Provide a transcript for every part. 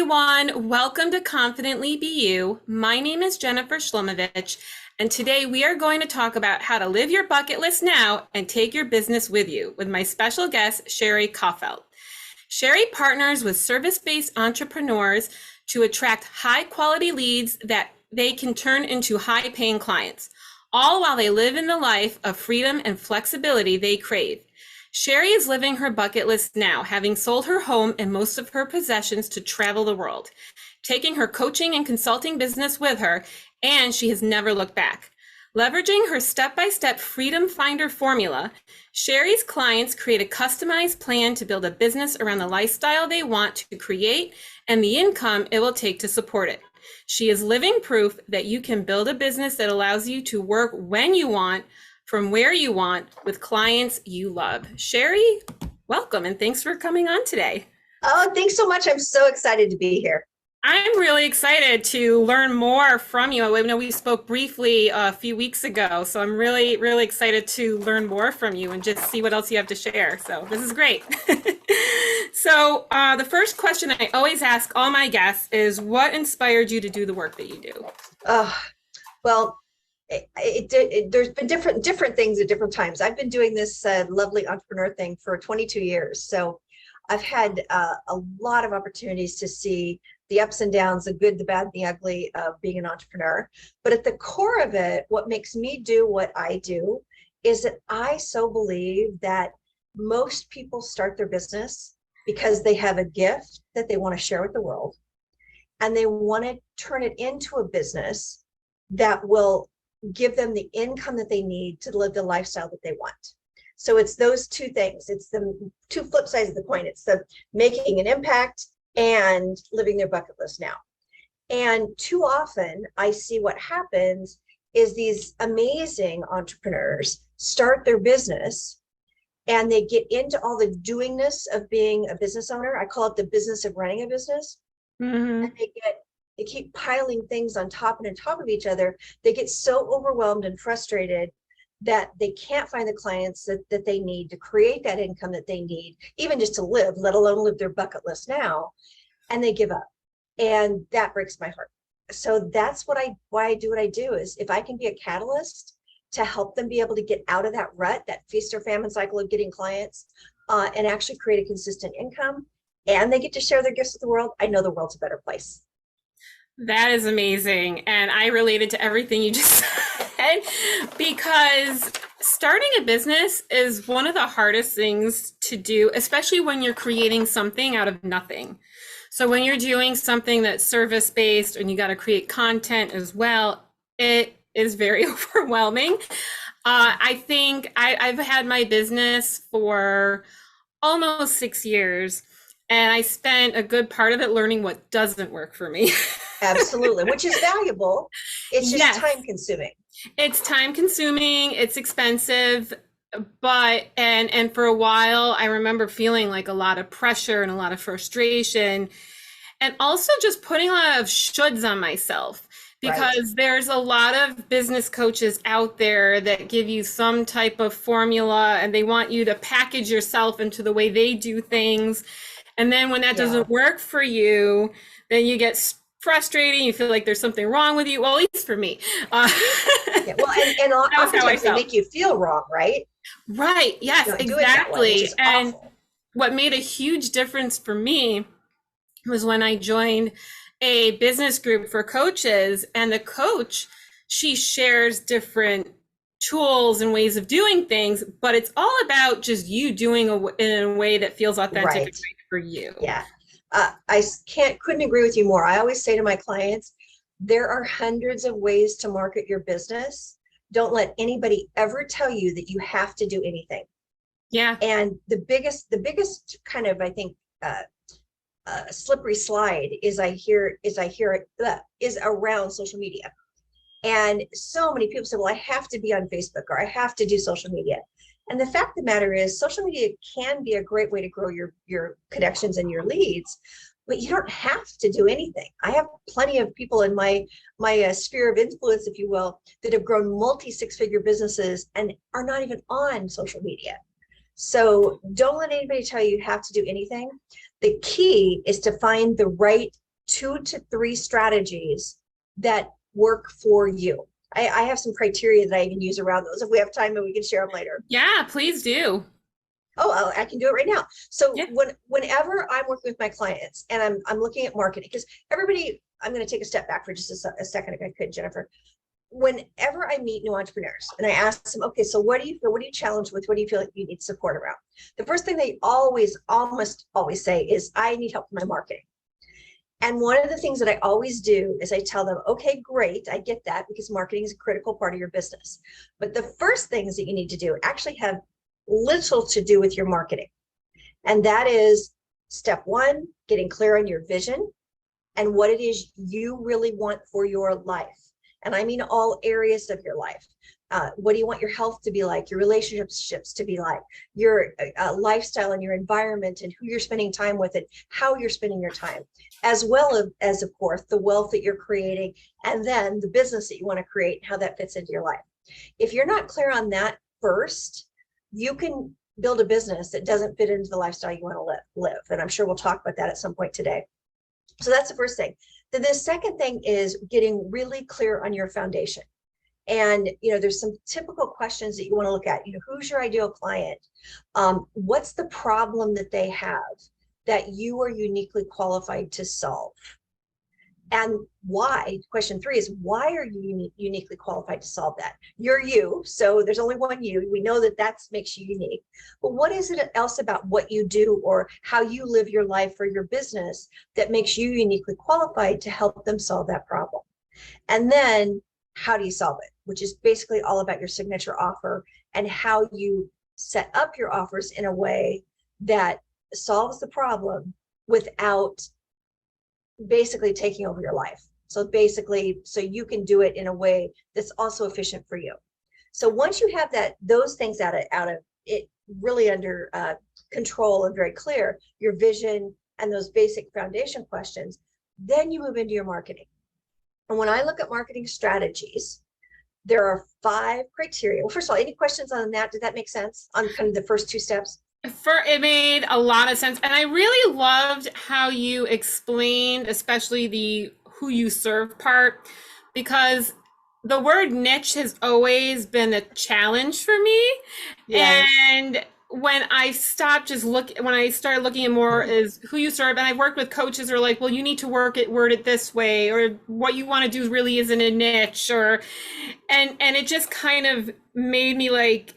everyone. Welcome to Confidently Be You. My name is Jennifer Shlomovich, and today we are going to talk about how to live your bucket list now and take your business with you with my special guest, Sherri Colfelt. Sherri partners with service-based entrepreneurs to attract high-quality leads that they can turn into high-paying clients, all while they live in the life of freedom and flexibility they crave. Sherri is living her bucket list now, having sold her home and most of her possessions to travel the world, taking her coaching and consulting business with her, and she has never looked back. Leveraging her step-by-step Freedom Finder formula, Sherri's clients create a customized plan to build a business around the lifestyle they want to create and the income it will take to support it. She is living proof that you can build a business that allows you to work when you want, from where you want, with clients you love. Sherri, welcome, and thanks for coming on today. Oh, thanks so much. I'm so excited to be here. I'm really excited to learn more from you. I know we spoke briefly a few weeks ago, so I'm really, really excited to learn more from you and just see what else you have to share. So this is great. So the first question I always ask all my guests is, what inspired you to do the work that you do? Well, there's been different things at different times. I've been doing this lovely entrepreneur thing for 22 years. So I've had a lot of opportunities to see the ups and downs, the good, the bad, and the ugly of being an entrepreneur. But at the core of it, what makes me do what I do is that I so believe that most people start their business because they have a gift that they want to share with the world, and they want to turn it into a business that will give them the income that they need to live the lifestyle that they want. So it's those two things. It's the two flip sides of the coin. It's the making an impact and living their bucket list now. And too often I see what happens is these amazing entrepreneurs start their business and they get into all the doingness of being a business owner. I call it the business of running a business. Mm-hmm. And they keep piling things on top and on top of each other. They get so overwhelmed and frustrated that they can't find the clients that they need to create that income that they need, even just to live, let alone live their bucket list now. And they give up. And that breaks my heart. So that's why I do what I do, is if I can be a catalyst to help them be able to get out of that rut, that feast or famine cycle of getting clients, and actually create a consistent income, and they get to share their gifts with the world, I know the world's a better place. That is amazing. And I related to everything you just said, because starting a business is one of the hardest things to do, especially when you're creating something out of nothing. So when you're doing something that's service-based and you got to create content as well, it is very overwhelming. I think I've had my business for almost 6 years, and I spent a good part of it learning what doesn't work for me. Absolutely, which is valuable. It's just Yes. time consuming. It's time consuming, it's expensive, but and for a while I remember feeling like a lot of pressure and a lot of frustration, and also just putting a lot of shoulds on myself, because there's a lot of business coaches out there that give you some type of formula and they want you to package yourself into the way they do things. And then when that doesn't work for you, then you get frustrating. You feel like there's something wrong with you. Well, at least for me. Well, and oftentimes they make you feel wrong, right? Right. Yes, exactly. And awful. What made a huge difference for me was when I joined a business group for coaches, and the coach, she shares different tools and ways of doing things, but it's all about just you doing in a way that feels authentic and right for you. Yeah. I couldn't agree with you more. I always say to my clients, there are hundreds of ways to market your business. Don't let anybody ever tell you that you have to do anything. Yeah. And the biggest kind of, I think, slippery slide is around social media. And so many people say, well, I have to be on Facebook, or I have to do social media. And the fact of the matter is, social media can be a great way to grow your connections and your leads, but you don't have to do anything. I have plenty of people in my sphere of influence, if you will, that have grown multi-six-figure businesses and are not even on social media. So don't let anybody tell you you have to do anything. The key is to find the right 2 to 3 strategies that work for you. I have some criteria that I even use around those. If we have time, and we can share them later. Yeah, please do. Oh, I can do it right now. So Yeah. whenever I'm working with my clients and I'm looking at marketing, because everybody, I'm going to take a step back for just a second, if I could, Jennifer. Whenever I meet new entrepreneurs and I ask them, okay, so what do you feel? What are you challenged with? What do you feel like you need support around? The first thing they almost always say is, I need help with my marketing. And one of the things that I always do is I tell them, okay, great, I get that, because marketing is a critical part of your business. But the first things that you need to do actually have little to do with your marketing. And that is step one, getting clear on your vision and what it is you really want for your life. And I mean all areas of your life. What do you want your health to be like, your relationships to be like, your lifestyle and your environment, and who you're spending time with and how you're spending your time, as well as, of course, the wealth that you're creating, and then the business that you want to create, how that fits into your life. If you're not clear on that first, you can build a business that doesn't fit into the lifestyle you want to live. And I'm sure we'll talk about that at some point today. So that's the first thing. Then the second thing is getting really clear on your foundation. And, there's some typical questions that you want to look at. Who's your ideal client? What's the problem that they have that you are uniquely qualified to solve? And why? Question 3 is, why are you uniquely qualified to solve that? You're you, so there's only one you. We know that makes you unique. But what is it else about what you do or how you live your life or your business that makes you uniquely qualified to help them solve that problem? And then, how do you solve it? Which is basically all about your signature offer and how you set up your offers in a way that solves the problem without basically taking over your life. So basically, so you can do it in a way that's also efficient for you. So once you have those things out of it, really under control and very clear, your vision and those basic foundation questions, then you move into your marketing. And when I look at marketing strategies, there are 5 criteria. Well, first of all, any questions on that? Did that make sense on kind of the first 2 steps? It made a lot of sense. And I really loved how you explained, especially the who you serve part, because the word niche has always been a challenge for me. Yes. And when I started looking at more is who you serve, and I've worked with coaches who are like, well, you need to word it this way, or what you want to do really isn't a niche, and it just kind of made me like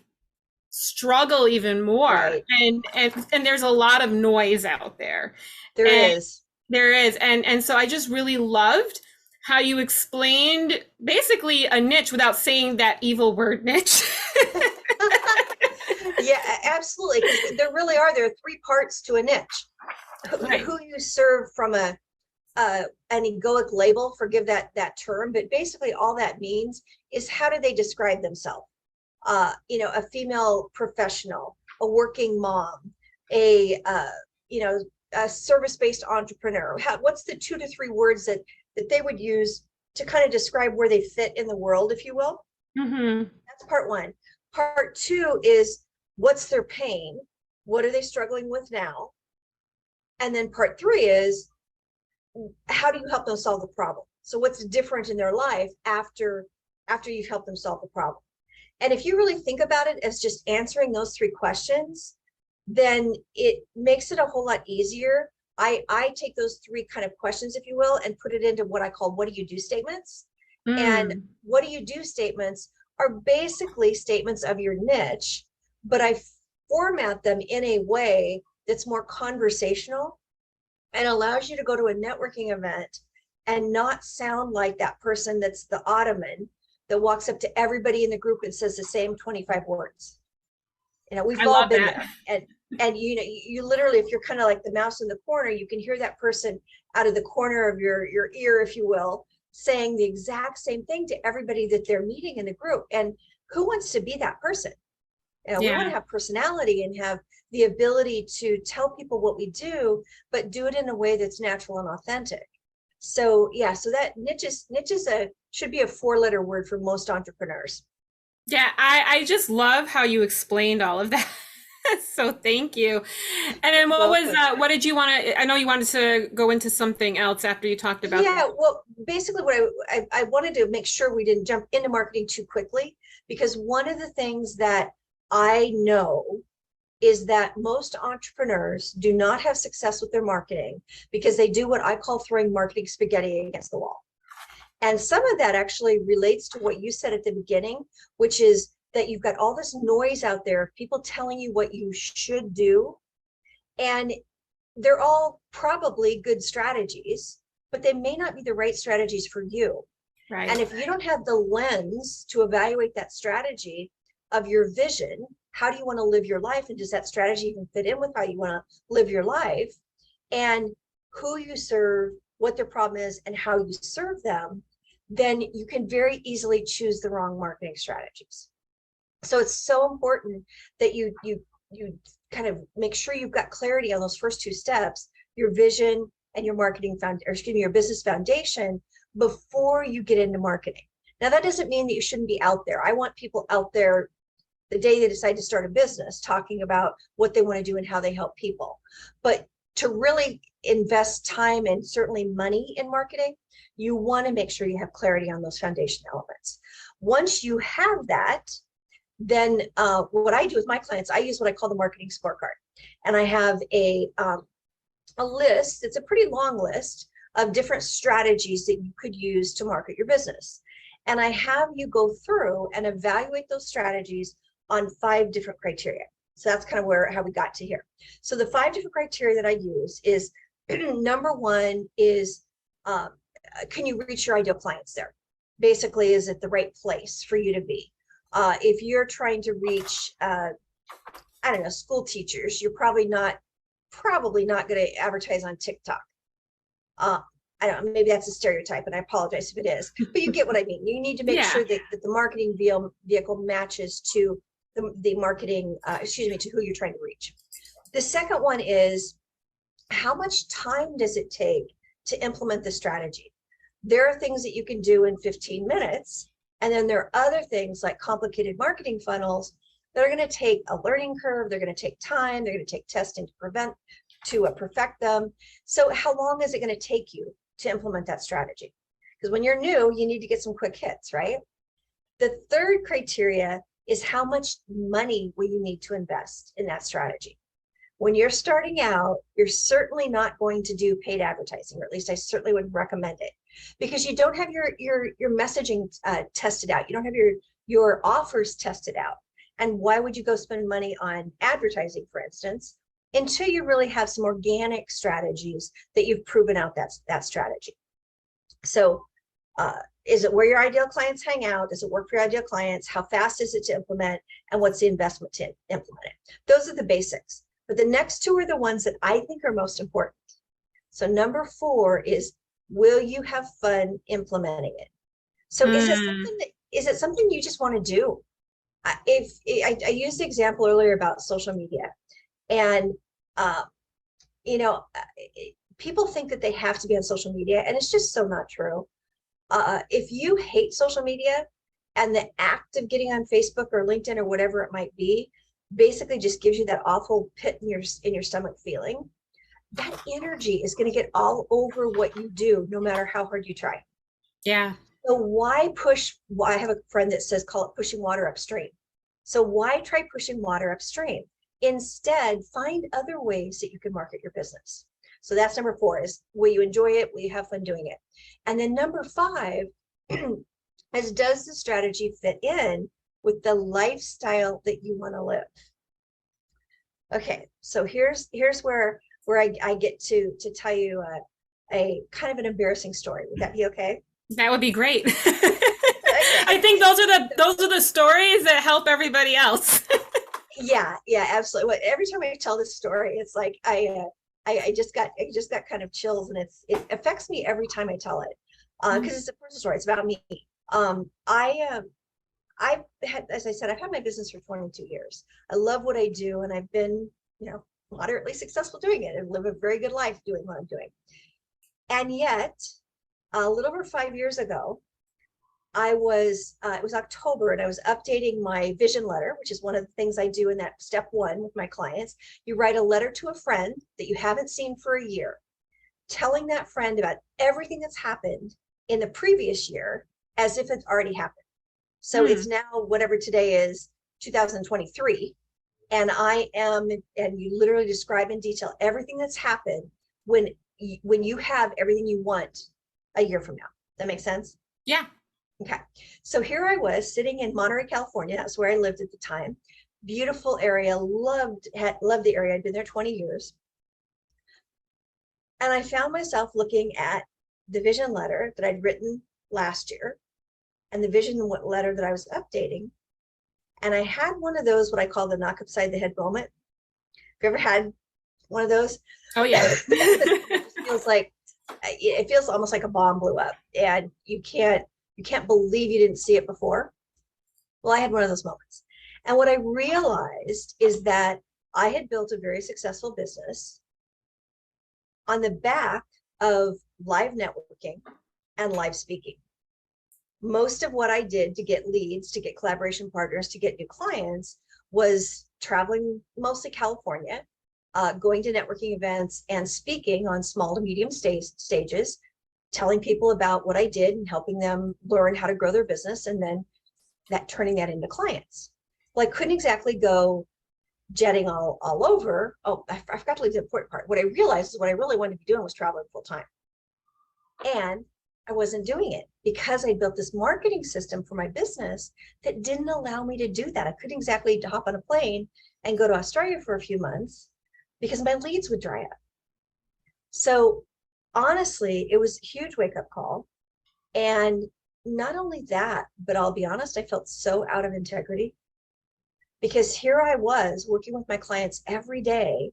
struggle even more. Right. And there's a lot of noise out there. There And is. there is. And so I just really loved how you explained basically a niche without saying that evil word niche. Yeah, absolutely. Because there are 3 parts to a niche. Right. Who you serve from an egoic label, forgive that term, but basically all that means is, how do they describe themselves? A female professional, a working mom, a service-based entrepreneur. What's the 2 to 3 words that they would use to kind of describe where they fit in the world, if you will? Mm-hmm. That's part 1. Part 2 is, what's their pain? What are they struggling with now? And then part 3 is, how do you help them solve the problem? So what's different in their life after you've helped them solve the problem? And if you really think about it as just answering those 3 questions, then it makes it a whole lot easier. I take those 3 kind of questions, if you will, and put it into what I call what do you do statements. And what do you do statements are basically statements of your niche, but I format them in a way that's more conversational and allows you to go to a networking event and not sound like that person that's the ottoman that walks up to everybody in the group and says the same 25 words. We've all been there. And you literally, if you're kind of like the mouse in the corner, you can hear that person out of the corner of your ear, if you will, saying the exact same thing to everybody that they're meeting in the group. And who wants to be that person? We want to have personality and have the ability to tell people what we do, but do it in a way that's natural and authentic. So so that niche should be a 4-letter word for most entrepreneurs. Yeah, I just love how you explained all of that. So thank you. And then Welcome. what did you want to, I know you wanted to go into something else after you talked about Yeah, that. well, basically what I wanted to make sure we didn't jump into marketing too quickly, because one of the things that I know is that most entrepreneurs do not have success with their marketing because they do what I call throwing marketing spaghetti against the wall. And some of that actually relates to what you said at the beginning, which is that you've got all this noise out there of people telling you what you should do. And they're all probably good strategies, but they may not be the right strategies for you. Right. And if you don't have the lens to evaluate that strategy of your vision, how do you want to live your life? And does that strategy even fit in with how you want to live your life? And who you serve, what their problem is, and how you serve them, then you can very easily choose the wrong marketing strategies. So it's so important that you kind of make sure you've got clarity on those first two steps, your vision and your marketing your business foundation, before you get into marketing. Now, that doesn't mean that you shouldn't be out there. I want people out there the day they decide to start a business talking about what they want to do and how they help people. But to really invest time and certainly money in marketing, you want to make sure you have clarity on those foundation elements. Once you have that, then what I do with my clients, I use what I call the marketing scorecard. And I have a list, it's a pretty long list of different strategies that you could use to market your business. And I have you go through and evaluate those strategies on 5 different criteria. So that's kind of how we got to here. So the 5 different criteria that I use is number 1 is, can you reach your ideal clients there? Basically, is it the right place for you to be? If you're trying to reach, I don't know, school teachers, you're probably not going to advertise on TikTok. I don't know, maybe that's a stereotype, and I apologize if it is, but you get what I mean. You need to make Yeah. sure that the marketing vehicle matches to the marketing, to who you're trying to reach. The second one is, how much time does it take to implement the strategy? There are things that you can do in 15 minutes. And then there are other things like complicated marketing funnels that are going to take a learning curve. They're going to take time. They're going to take testing to perfect them. So how long is it going to take you to implement that strategy? Because when you're new, you need to get some quick hits, right? The third criteria is, how much money will you need to invest in that strategy? When you're starting out, you're certainly not going to do paid advertising, or at least I certainly would recommend it, because you don't have your messaging tested out. You don't have your offers tested out. And why would you go spend money on advertising, for instance, until you really have some organic strategies that you've proven out that strategy? So is it where your ideal clients hang out? Does it work for your ideal clients? How fast is it to implement? And what's the investment to implement it? Those are the basics. But the next 2 are the ones that I think are most important. So number 4 is, will you have fun implementing it? So is it something you just want to do? If I used the example earlier about social media, and people think that they have to be on social media, and it's just so not true. If you hate social media, and the act of getting on Facebook or LinkedIn or whatever it might be basically just gives you that awful pit in your stomach feeling, that energy is going to get all over what you do, no matter how hard you try. Yeah. So why push? I have a friend that says, call it pushing water upstream. So why try pushing water upstream? Instead, find other ways that you can market your business. So that's number 4, is, will you enjoy it? Will you have fun doing it? And then number 5 is, does the strategy fit in with the lifestyle that you want to live? Okay, so here's where I get to tell you a kind of an embarrassing story. Would that be okay? That would be great. Okay. I think those are the stories that help everybody else. Yeah, absolutely. Well, every time I tell this story, it's like I just got kind of chills, and it affects me every time I tell it, because it's a personal story. It's about me. I've had, as I said, I've had my business for 22 years. I love what I do, and I've been, moderately successful doing it, and live a very good life doing what I'm doing. And yet, a little over 5 years ago, it was October and I was updating my vision letter, which is one of the things I do in that step one with my clients. You write a letter to a friend that you haven't seen for a year, telling that friend about everything that's happened in the previous year as if it's already happened. So it's now whatever today is, 2023. And and you literally describe in detail everything that's happened when you have everything you want a year from now. That makes sense? Yeah. Okay. So here I was sitting in Monterey, California. That's where I lived at the time. Beautiful area, loved the area. I'd been there 20 years. And I found myself looking at the vision letter that I'd written last year and the vision letter that I was updating. And I had one of those, what I call the knock upside the head moment. Have you ever had one of those? Oh, yeah. It feels almost like a bomb blew up and you can't believe you didn't see it before. Well, I had one of those moments. And what I realized is that I had built a very successful business on the back of live networking and live speaking. Most of what I did to get leads, to get collaboration partners, to get new clients was traveling mostly California, going to networking events and speaking on small to medium stages, telling people about what I did and helping them learn how to grow their business and then turning that into clients. Well, I couldn't exactly go jetting all over. Oh, I forgot to leave the important part. What I realized is what I really wanted to be doing was traveling full time. And I wasn't doing it because I built this marketing system for my business that didn't allow me to do that. I couldn't exactly hop on a plane and go to Australia for a few months because my leads would dry up. So honestly, it was a huge wake-up call. And not only that, but I'll be honest, I felt so out of integrity because here I was working with my clients every day,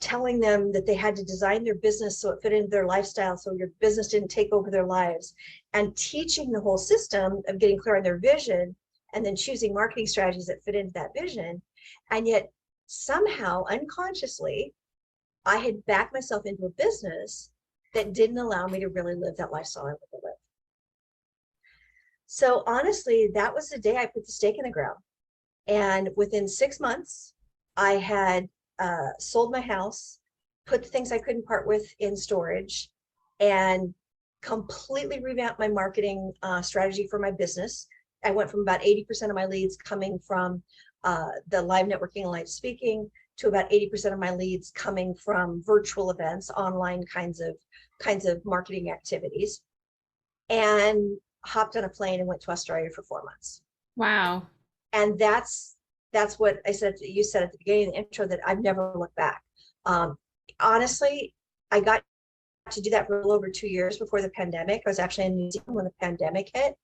telling them that they had to design their business so it fit into their lifestyle, so your business didn't take over their lives, and teaching the whole system of getting clear on their vision and then choosing marketing strategies that fit into that vision. And yet somehow unconsciously, I had backed myself into a business that didn't allow me to really live that lifestyle I wanted to live. So honestly, that was the day I put the stake in the ground. And within 6 months, I had sold my house, put the things I couldn't part with in storage, and completely revamped my marketing strategy for my business. I went from about 80% of my leads coming from the live networking and live speaking to about 80% of my leads coming from virtual events, online kinds of marketing activities, and hopped on a plane and went to Australia for 4 months. Wow. And that's what I said. You said at the beginning of the intro that I've never looked back. Honestly, I got to do that for a little over 2 years before the pandemic. I was actually in New Zealand when the pandemic hit.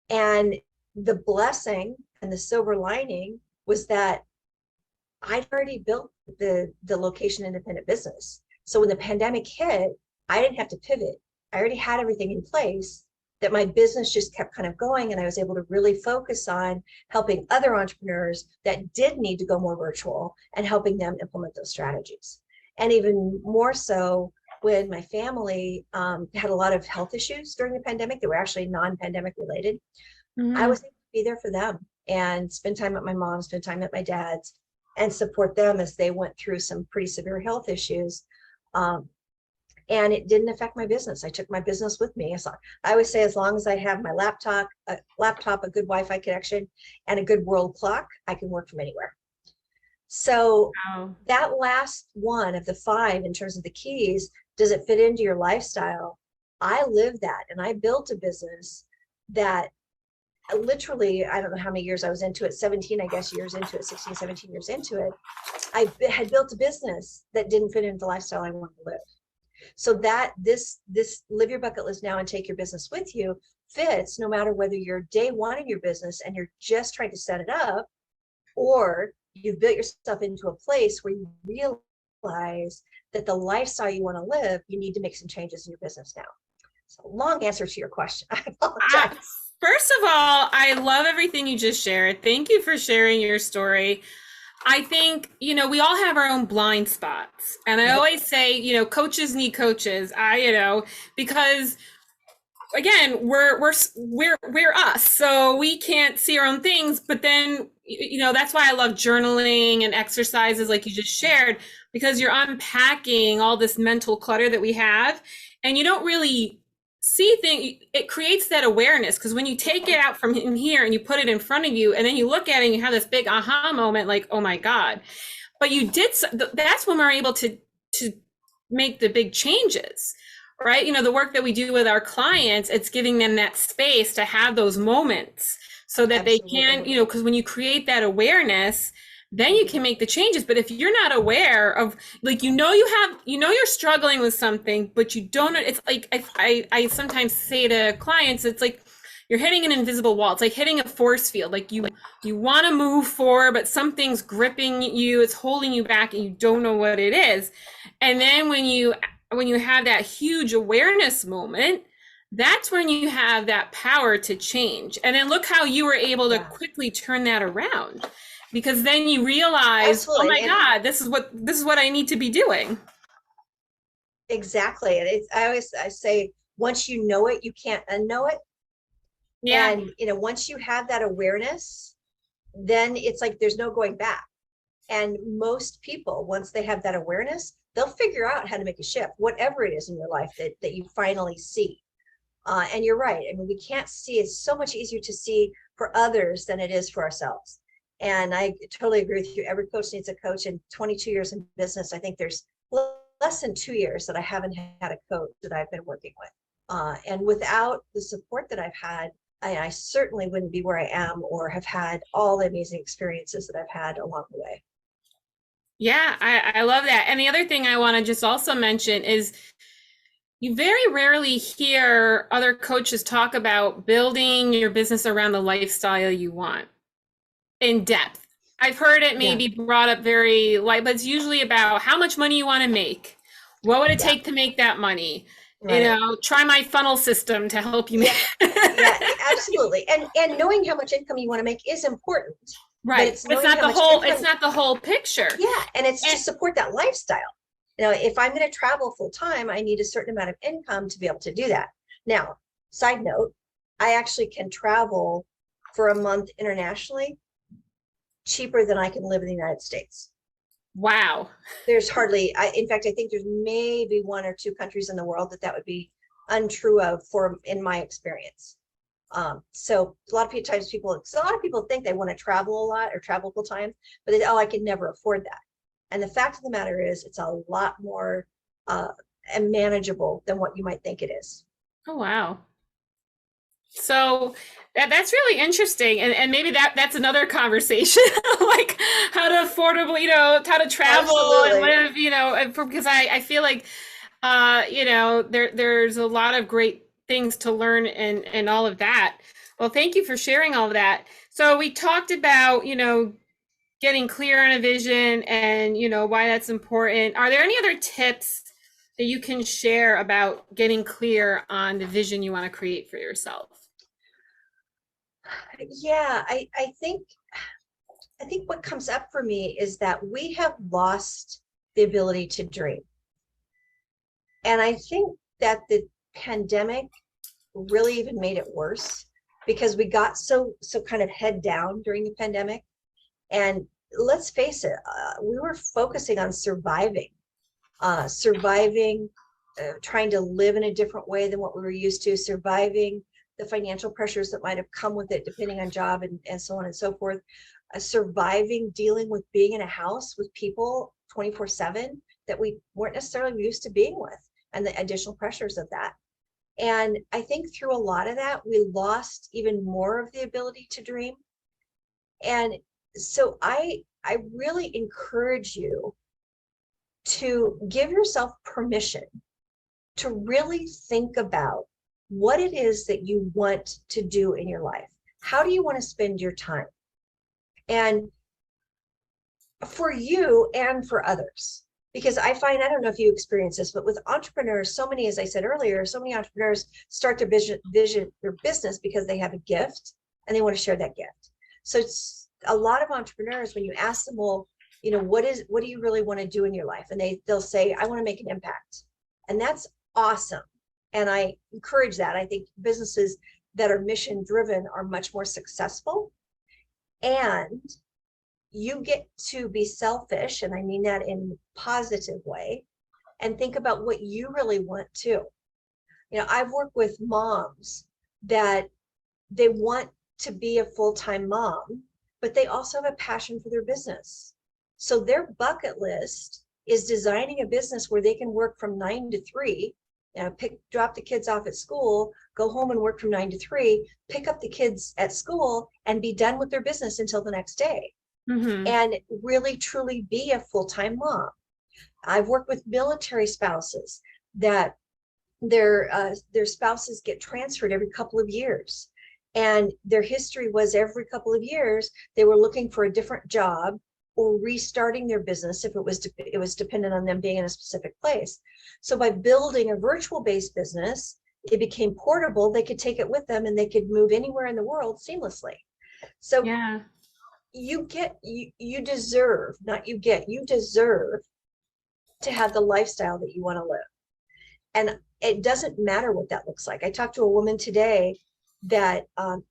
And the blessing and the silver lining was that I'd already built the location independent business. So when the pandemic hit, I didn't have to pivot. I already had everything in place that my business just kept kind of going. And I was able to really focus on helping other entrepreneurs that did need to go more virtual and helping them implement those strategies. And even more so when my family had a lot of health issues during the pandemic that were actually non-pandemic related, I was able to be there for them and spend time at my mom's, spend time at my dad's, and support them as they went through some pretty severe health issues. And it didn't affect my business. I took my business with me. So I always say, as long as I have my laptop, a good Wi-Fi connection, and a good world clock, I can work from anywhere. So that last one of the 5 in terms of the keys, does it fit into your lifestyle? I lived that, and I built a business that literally, I don't know how many years I was into it, 17, I guess, years into it, 16, 17 years into it. I had built a business that didn't fit into the lifestyle I wanted to live. So that this live your bucket list now and take your business with you fits no matter whether you're day one in your business and you're just trying to set it up, or you've built yourself into a place where you realize that the lifestyle you want to live, you need to make some changes in your business now. So long answer to your question. I apologize. First of all, I love everything you just shared. Thank you for sharing your story. I think, we all have our own blind spots. And I always say, coaches need coaches. Because again, we're us, so we can't see our own things. But then, that's why I love journaling and exercises like you just shared, because you're unpacking all this mental clutter that we have, and you don't really see things. It creates that awareness, because when you take it out from in here and you put it in front of you, and then you look at it and you have this big aha moment, like, oh my God. But you did, that's when we're able to make the big changes, right? The work that we do with our clients, it's giving them that space to have those moments so that they can, Absolutely. because when you create that awareness, then you can make the changes. But if you're not aware of, like, you're struggling with something, but you don't know, it's like, I sometimes say to clients, it's like you're hitting an invisible wall. It's like hitting a force field. Like you want to move forward, but something's gripping you, it's holding you back, and you don't know what it is. And then when you have that huge awareness moment, that's when you have that power to change. And then look how you were able to quickly turn that around, because then you realize, oh my Absolutely. God, this is what I need to be doing. Exactly. And I say, once you know it, you can't unknow it. Yeah. And, once you have that awareness, then it's like there's no going back. And most people, once they have that awareness, they'll figure out how to make a shift, whatever it is in your life that you finally see. And you're right. I mean, we can't see. It's so much easier to see for others than it is for ourselves. And I totally agree with you. Every coach needs a coach. In 22 years in business, I think there's less than 2 years that I haven't had a coach that I've been working with. And without the support that I've had, I certainly wouldn't be where I am or have had all the amazing experiences that I've had along the way. Yeah, I love that. And the other thing I want to just also mention is you very rarely hear other coaches talk about building your business around the lifestyle you want in depth. I've heard it Yeah. maybe brought up very light, but it's usually about how much money you want to make. What would it Yeah. take to make that money? Right. Try my funnel system to help you Yeah. make. Yeah, absolutely. And knowing how much income you want to make is important, but Right. it's It's knowing not how the much whole, it's income. not the whole picture. Yeah, and it's to And support that lifestyle. If I'm going to travel full time, I need a certain amount of income to be able to do that. Now, side note, I actually can travel for a month internationally cheaper than I can live in the United States. wow. There's hardly, in fact, I think there's maybe one or two countries in the world that would be untrue of in my experience. So a lot of times a lot of people think they want to travel a lot or travel full time, but I can never afford that. And the fact of the matter is, it's a lot more and manageable than what you might think it is. Oh, wow. So that's really interesting. And maybe that's another conversation, like how to affordably, how to travel and Absolutely. live, because I feel like, there's a lot of great things to learn and all of that. Well, thank you for sharing all of that. So we talked about, getting clear on a vision and, why that's important. Are there any other tips that you can share about getting clear on the vision you want to create for yourself? Yeah, I think what comes up for me is that we have lost the ability to dream. And I think that the pandemic really even made it worse because we got so kind of head down during the pandemic. And let's face it, we were focusing on surviving, trying to live in a different way than what we were used to, surviving the financial pressures that might have come with it, depending on job and so on and so forth, surviving, dealing with being in a house with people 24/7 that we weren't necessarily used to being with, and the additional pressures of that. And I think through a lot of that, we lost even more of the ability to dream. And so I really encourage you to give yourself permission to really think about what it is that you want to do in your life. How do you want to spend your time? And for you and for others. Because I find, I don't know if you experience this, but with entrepreneurs, so many, as I said earlier, so many entrepreneurs start their their business because they have a gift and they want to share that gift. So it's a lot of entrepreneurs, when you ask them, well, what do you really want to do in your life? And they'll say, I want to make an impact. And that's awesome. And I encourage that. I think businesses that are mission driven are much more successful. And you get to be selfish, and I mean that in a positive way, and think about what you really want too. You know, I've worked with moms that they want to be a full-time mom, but they also have a passion for their business. So their bucket list is designing a business where they can work from 9 to 3, drop the kids off at school, go home and work from 9 to 3, pick up the kids at school, and be done with their business until the next day. And really truly be a full-time mom. I've worked with military spouses that their spouses get transferred every couple of years, and their history was every couple of years they were looking for a different job or restarting their business if it was dependent on them being in a specific place. So by building a virtual based business, it became portable. They could take it with them and they could move anywhere in the world seamlessly. So Yeah. you deserve, not you get, you deserve to have the lifestyle that you want to live. And it doesn't matter what that looks like. I talked to a woman today that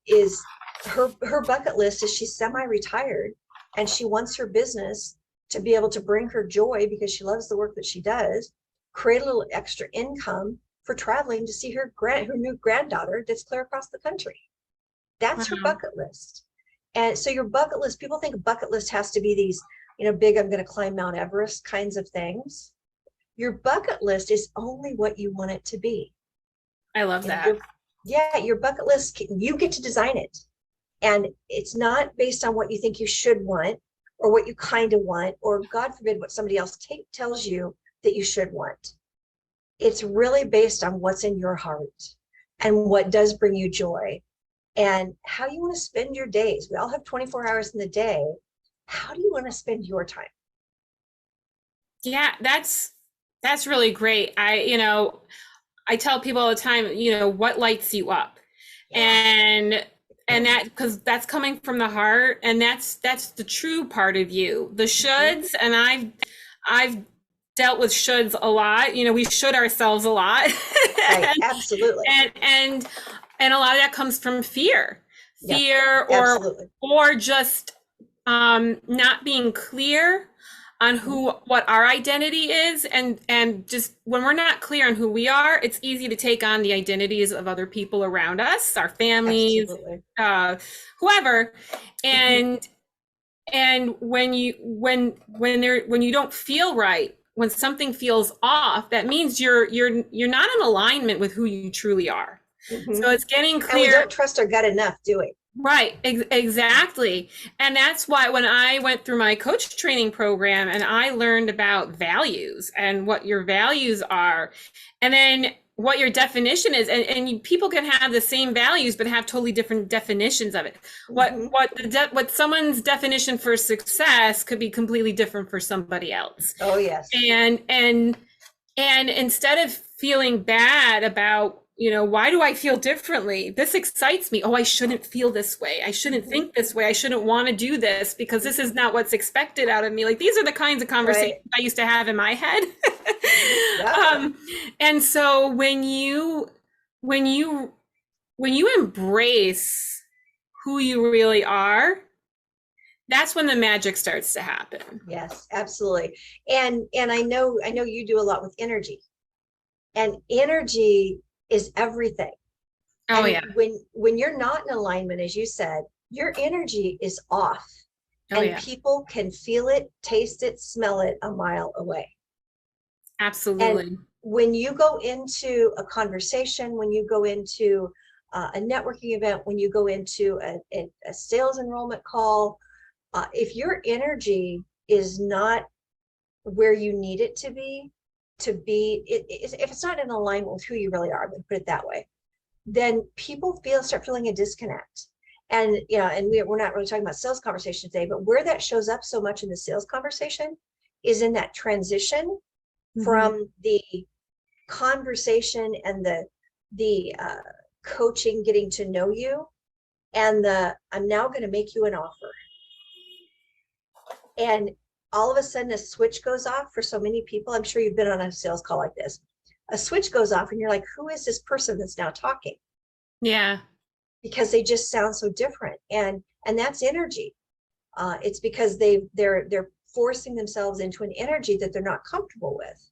is her bucket list is she's semi-retired and she wants her business to be able to bring her joy because she loves the work that she does, create a little extra income for traveling to see her new granddaughter that's clear across the country. That's her bucket list. And so your bucket list, people think a bucket list has to be these, big, I'm going to climb Mount Everest kinds of things. Your bucket list is only what you want it to be. I love that. Your bucket list, you get to design it. And it's not based on what you think you should want or what you kind of want, or God forbid, what somebody else tells you that you should want. It's really based on what's in your heart and what does bring you joy and how you want to spend your days. We all have 24 hours in the day. How do you want to spend your time? Yeah, that's really great. I tell people all the time, what lights you up? Yeah. And that, because that's coming from the heart, and that's the true part of you. The shoulds, and I've dealt with shoulds a lot. We should ourselves a lot. Right, absolutely. And a lot of that comes from fear. Yep, or just not being clear on what our identity is, and just when we're not clear on who we are, it's easy to take on the identities of other people around us, our families, whoever. And when you don't feel right, when something feels off, that means you're not in alignment with who you truly are. So it's getting clear. And we don't trust our gut enough, do we? Right, exactly. And that's why when I went through my coach training program and I learned about values and what your values are, and then what your definition is, and people can have the same values but have totally different definitions of it. What someone's definition for success could be completely different for somebody else. Oh yes. And instead of feeling bad about, why do I feel differently? This excites me. Oh, I shouldn't feel this way. I shouldn't think this way. I shouldn't want to do this because this is not what's expected out of me. Like, these are the kinds of conversations I used to have in my head. And so when you embrace who you really are, that's when the magic starts to happen. Yes, absolutely. And I know you do a lot with energy, and energy is everything. Oh, and yeah. When you're not in alignment, as you said, your energy is off. People can feel it, taste it, smell it a mile away. Absolutely. And when you go into a conversation, when you go into a networking event, when you go into a sales enrollment call, if your energy is not where you need it to be, if it's not in alignment with who you really are, I'm going to put it that way, then people start feeling a disconnect. And we're not really talking about sales conversation today, but where that shows up so much in the sales conversation is in that transition from the conversation and the coaching, getting to know you, and I'm now going to make you an offer. And all of a sudden a switch goes off for so many people. I'm sure you've been on a sales call like this. a switch goes off and you're like, who is this person that's now talking? Yeah. Because they just sound so different. And that's energy. It's because they're forcing themselves into an energy that they're not comfortable with.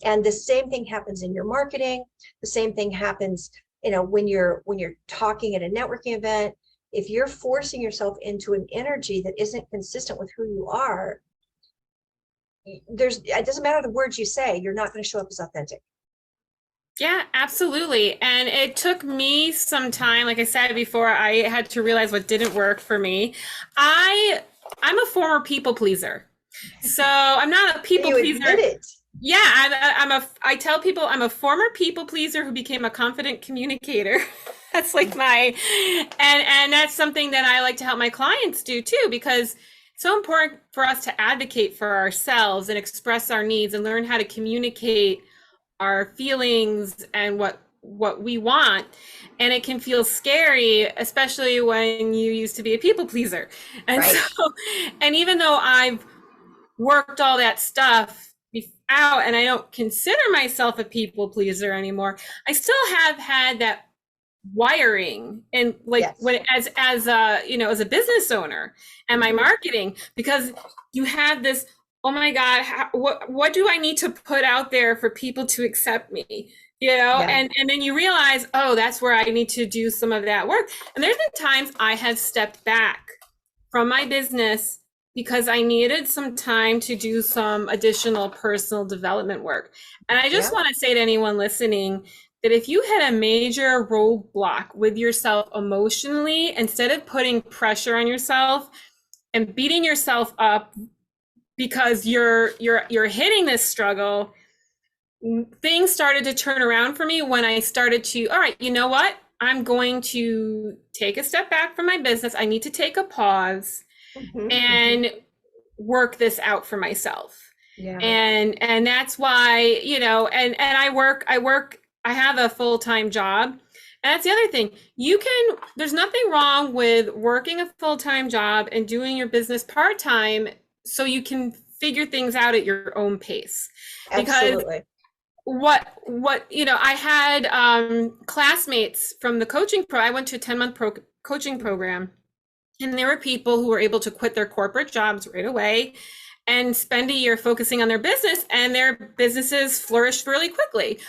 And the same thing happens in your marketing. The same thing happens, when you're talking at a networking event. If you're forcing yourself into an energy that isn't consistent with who you are, it doesn't matter the words you say, you're not going to show up as authentic. Yeah, absolutely. And it took me some time, like I said before, I had to realize what didn't work for me. I'm a former people pleaser. So I'm not a people You pleaser. admit it. Yeah, I tell people I'm a former people pleaser who became a confident communicator. That's like and that's something that I like to help my clients do too, because it's so important for us to advocate for ourselves and express our needs and learn how to communicate our feelings and what we want. And it can feel scary, especially when you used to be a people pleaser. And Right. so, and even though I've worked all that stuff out and I don't consider myself a people pleaser anymore, I still have had that wiring and like Yes. when as a as a business owner and my marketing, because you have this, oh my God, what do I need to put out there for people to accept me? Yeah. And then you realize, oh, that's where I need to do some of that work. And there's been times I have stepped back from my business because I needed some time to do some additional personal development work. And I just Yeah. want to say to anyone listening that if you had a major roadblock with yourself emotionally, instead of putting pressure on yourself and beating yourself up because you're hitting this struggle, things started to turn around for me when I started to, all right, you know what? I'm going to take a step back from my business. I need to take a pause and work this out for myself. Yeah. And that's why, and I have a full-time job. And that's the other thing. There's nothing wrong with working a full-time job and doing your business part-time so you can figure things out at your own pace. Absolutely. Because I had classmates from the coaching I went to a 10-month coaching program, and there were people who were able to quit their corporate jobs right away and spend a year focusing on their business, and their businesses flourished really quickly.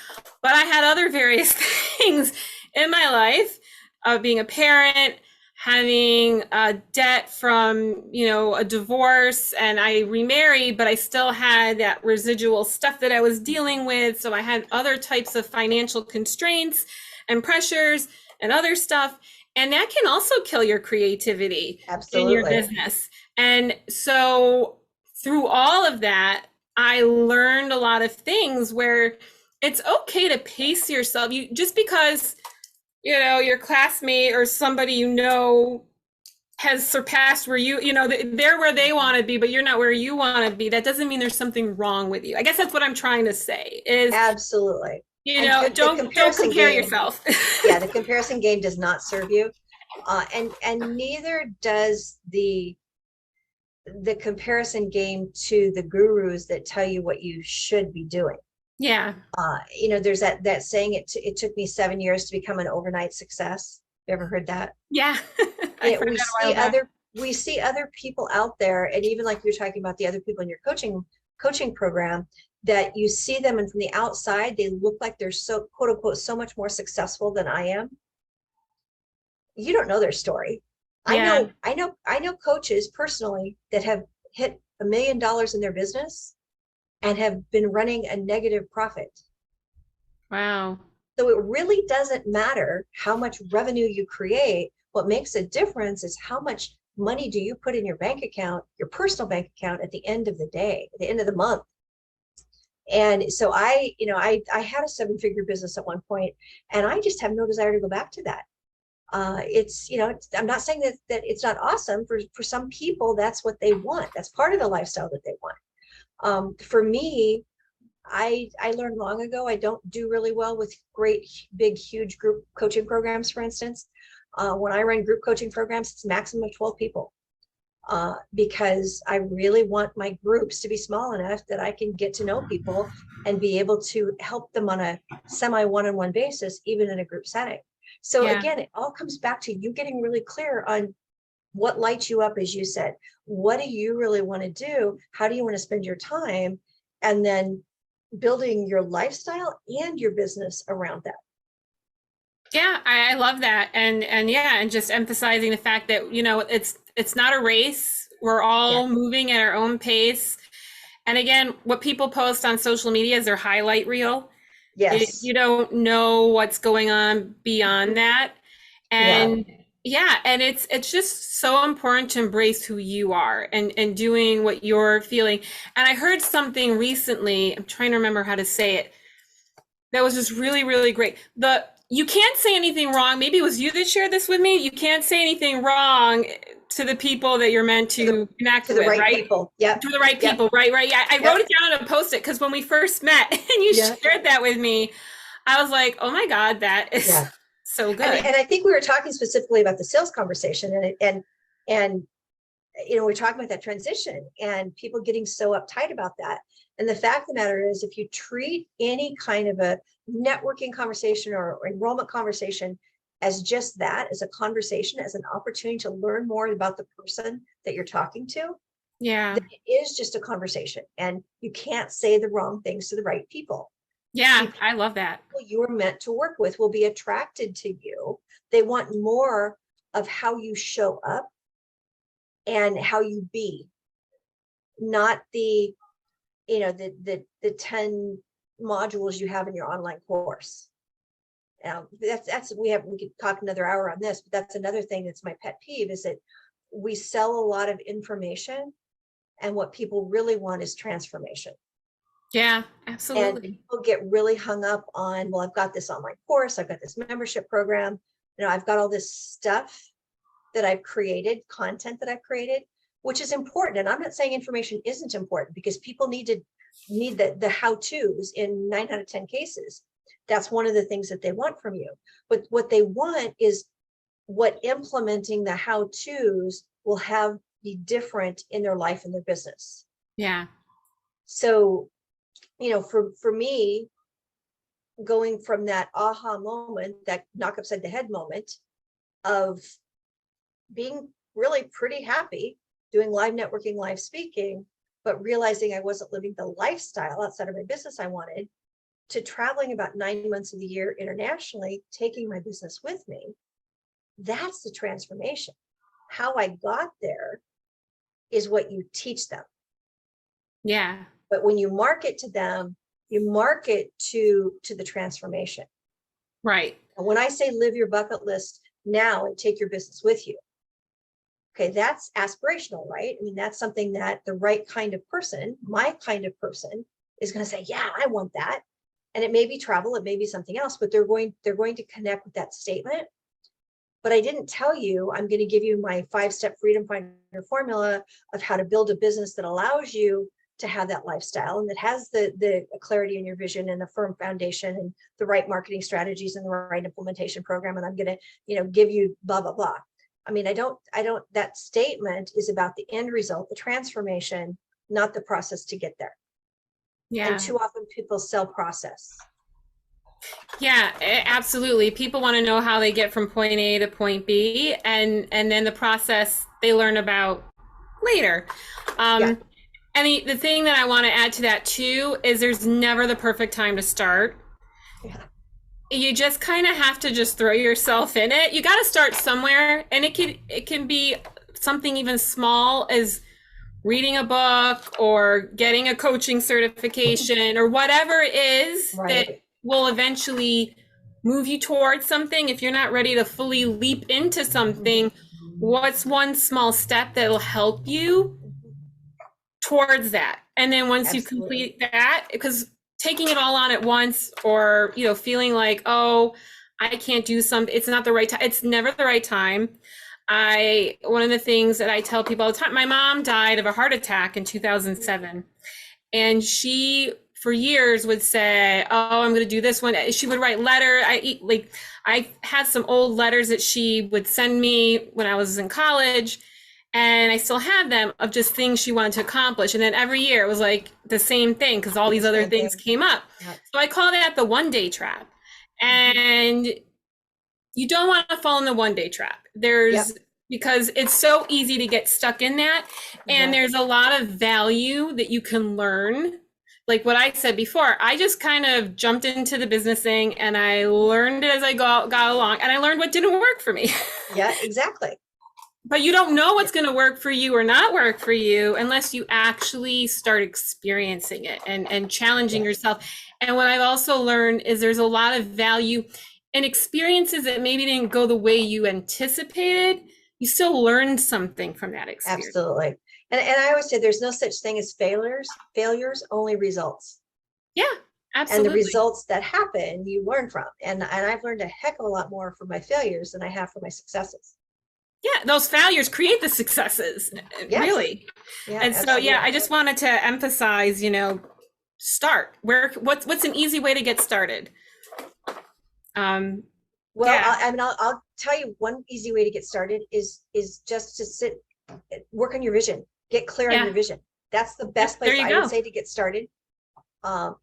But I had other various things in my life of being a parent, having a debt from, a divorce, and I remarried, but I still had that residual stuff that I was dealing with. So I had other types of financial constraints and pressures and other stuff. And that can also kill your creativity in your business. And so through all of that, I learned a lot of things where it's okay to pace yourself. Just because, your classmate or somebody has surpassed where they're where they want to be, but you're not where you want to be, that doesn't mean there's something wrong with you. I guess that's what I'm trying to say is absolutely. Don't compare yourself. Yeah, the comparison game does not serve you. And neither does the comparison game to the gurus that tell you what you should be doing. Yeah. There's that saying, it took me 7 years to become an overnight success. You ever heard that? Yeah. We see other people out there, and even like you're talking about the other people in your coaching program, that you see them, and from the outside they look like they're so, quote unquote, so much more successful than I am. You don't know their story. Yeah. I know coaches personally that have hit $1 million in their business and have been running a negative profit. Wow. So it really doesn't matter how much revenue you create. What makes a difference is how much money do you put in your bank account, your personal bank account, at the end of the day, at the end of the month. And so I had a 7-figure business at one point, and I just have no desire to go back to that. I'm not saying that it's not awesome. For some people, that's what they want. That's part of the lifestyle that they want. For me, I learned long ago, I don't do really well with great, big, huge group coaching programs, for instance. When I run group coaching programs, it's a maximum of 12 people. because I really want my groups to be small enough that I can get to know people and be able to help them on a semi one-on-one basis, even in a group setting. So Yeah. again, it all comes back to you getting really clear on what lights you up, as you said. What do you really want to do? How do you want to spend your time? And then building your lifestyle and your business around that. Yeah, I love that. And yeah, and just emphasizing the fact that, it's not a race. We're Yeah. all moving at our own pace. And again, what people post on social media is their highlight reel. Yes. You don't know what's going on beyond that. Yeah. And yeah, and it's just so important to embrace who you are and doing what you're feeling. And I heard something recently, I'm trying to remember how to say it, that was just really, really great. You can't say anything wrong. Maybe it was you that shared this with me. You can't say anything wrong to the people that you're meant To the to connect to the with, right right? people. Yep. To the right Yep. people, right? Right. Yeah. I Yep. wrote it down and posted it because when we first met and you Yeah. shared that with me, I was like, oh my God, that is Yeah. so And good. I think we were talking specifically about the sales conversation, and we're talking about that transition and people getting so uptight about that. And the fact of the matter is, if you treat any kind of a networking conversation or enrollment conversation as just that, as a conversation, as an opportunity to learn more about the person that you're talking to, Yeah. then it is just a conversation. And you can't say the wrong things to the right people. Yeah. The I love that. people you are meant to work with will be attracted to you. They want more of how you show up and how you be, not the 10 modules you have in your online course. That's we could talk another hour on this, but that's another thing that's my pet peeve, is that we sell a lot of information and what people really want is transformation. Yeah, And absolutely. people get really hung up on, well, I've got this online course, I've got this membership program, I've got all this stuff that I've created, content that I've created, which is important. And I'm not saying information isn't important, because people need the how-tos in 9 out of 10 cases. That's one of the things that they want from you. But what they want is what implementing the how-tos will have be different in their life and their business. Yeah. So, for me, going from that aha moment, that knock upside the head moment of being really pretty happy doing live networking, live speaking, but realizing I wasn't living the lifestyle outside of my business I wanted, to traveling about 9 months of the year internationally, taking my business with me. That's the transformation. How I got there is what you teach them. Yeah. But when you market to them, you market to the transformation. Right. And when I say live your bucket list now and take your business with you, okay, that's aspirational, right? I mean, that's something that the right kind of person, my kind of person, is going to say, yeah, I want that. And it may be travel, it may be something else, but they're going to connect with that statement. But I didn't tell you, I'm going to give you my 5-step freedom finder formula of how to build a business that allows you to have that lifestyle and that has the clarity in your vision and a firm foundation and the right marketing strategies and the right implementation program. And I'm going to, give you blah, blah, blah. I mean, that statement is about the end result, the transformation, not the process to get there. Yeah. And too often people sell process. Yeah, absolutely. People want to know how they get from point A to point B, and then the process they learn about later. Yeah. And the thing that I want to add to that too is there's never the perfect time to start. Yeah. You just kind of have to just throw yourself in it. You got to start somewhere, and it can be something even small as reading a book or getting a coaching certification or whatever it is Right. that will eventually move you towards something. If you're not ready to fully leap into something, what's one small step that'll help you towards that? And then once you Absolutely. complete that, because taking it all on at once, or feeling like, oh, I can't do something, it's not the right time. It's never the right time. One of the things that I tell people all the time, my mom died of a heart attack in 2007. And she, for years, would say, oh, I'm going to do this one. She would write I had some old letters that she would send me when I was in college. and I still have them of just things she wanted to accomplish. And then every year it was like the same thing because all these other Same things thing. came up. Yeah. So I call that the 1 day trap. Mhm. And you don't want to fall in the 1 day trap. Yep. Because it's so easy to get stuck in that. And Exactly. there's a lot of value that you can learn. Like what I said before, I just kind of jumped into the business thing and I learned it as I got along, and I learned what didn't work for me. Yeah, exactly. But you don't know Yeah. what's going to work for you or not work for you unless you actually start experiencing it and challenging Yeah. yourself. And what I've also learned is there's a lot of value in experiences that maybe didn't go the way you anticipated. You still learned something from that experience. Absolutely. And I always say there's no such thing as failures, only results. Yeah, And the absolutely. results that happen, you learn from. And I've learned a heck of a lot more from my failures than I have from my successes. Yeah, those failures create the successes, Yes. really. Yeah, And so, yeah, absolutely. I just wanted to emphasize, start. What's an easy way to get started? Um, Well, yeah, I mean, I'll tell you one easy way to get started is just to work on your vision, get clear on your yeah. vision. That's the Yep, best there place you I would go. say to get started.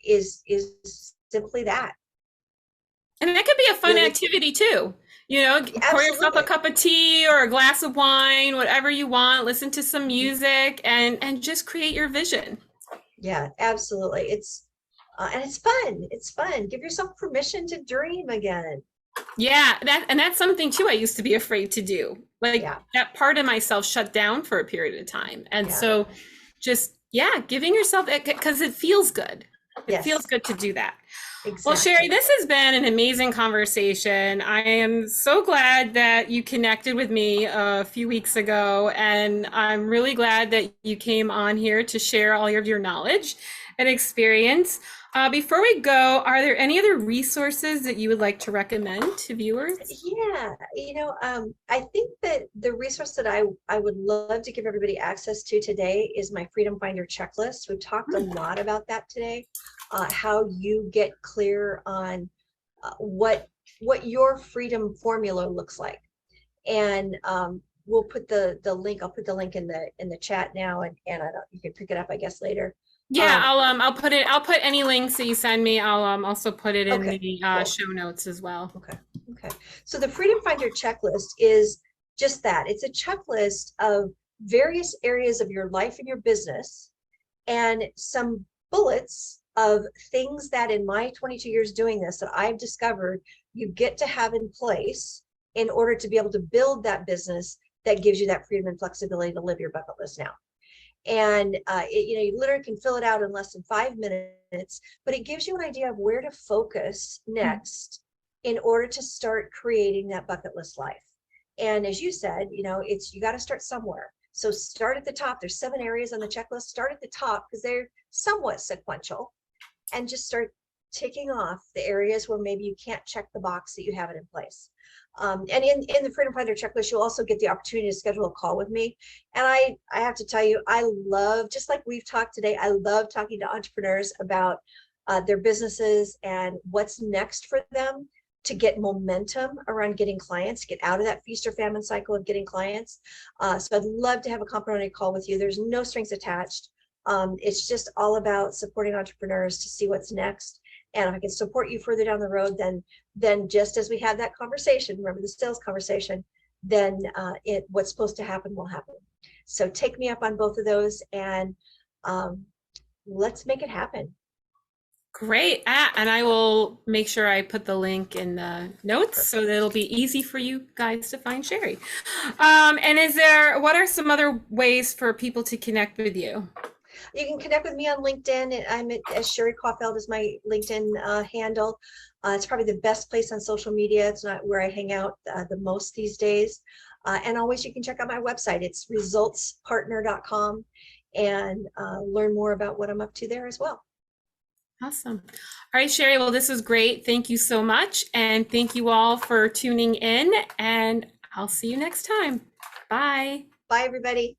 Is simply that. And that could be a fun Really, activity too. Pour yourself a absolutely. cup of tea or a glass of wine, whatever you want, listen to some Mhm. music and just create your vision. Yeah, absolutely. It's and it's fun. It's fun. Give yourself permission to dream again. Yeah, that's something too I used to be afraid to do. Like Yeah, that part of myself shut down for a period of time. And yeah, so just yeah, giving yourself it because it feels good. It feels yes, good to do that. Well, Sherri, exactly. this has been an amazing conversation. I am so glad that you connected with me a few weeks ago, and I'm really glad that you came on here to share all of your knowledge and experience. Before we go, are there any other resources that you would like to recommend to viewers? Yeah, I think that the resource that I would love to give everybody access to today is my Freedom Finder checklist. We've talked a lot about that today, how you get clear on what your freedom formula looks like. And we'll put the link. I'll put the link in the chat now, and I don't, you can pick it up, I guess, later. Yeah, Um, I'll put any links that you send me. I'll also put it in okay, the cool. show notes as well. Okay. Okay. So the Freedom Finder checklist is just that. It's a checklist of various areas of your life and your business and some bullets of things that in my 22 years doing this that I've discovered you get to have in place in order to be able to build that business that gives you that freedom and flexibility to live your bucket list now. And you literally can fill it out in less than 5 minutes, but it gives you an idea of where to focus next in order to start creating that bucket list life. And as you said, you got to start somewhere. So start at the top. There's 7 areas on the checklist. Start at the top because they're somewhat sequential, and just start ticking off the areas where maybe you can't check the box that you have it in place. And in the Freedom Finder checklist, you'll also get the opportunity to schedule a call with me. And I have to tell you, I love, just like we've talked today, I love talking to entrepreneurs about their businesses and what's next for them to get momentum around getting clients, get out of that feast or famine cycle of getting clients. So I'd love to have a complimentary call with you. There's no strings attached. It's just all about supporting entrepreneurs to see what's next. And if I can support you further down the road, then just as we had that conversation, remember the sales conversation, then what's supposed to happen will happen. So take me up on both of those, and let's make it happen. Great. And I will make sure I put the link in the notes so Perfect. that it'll be easy for you guys to find Sherri. And what are some other ways for people to connect with you? You can connect with me on LinkedIn. And I'm at Sherri Colfelt is my LinkedIn handle. It's probably the best place on social media. It's not where I hang out the most these days. And always you can check out my website. It's resultspartner.com, and learn more about what I'm up to there as well. Awesome. All right, Sherri. Well, this was great. Thank you so much. And thank you all for tuning in. And I'll see you next time. Bye. Bye, everybody.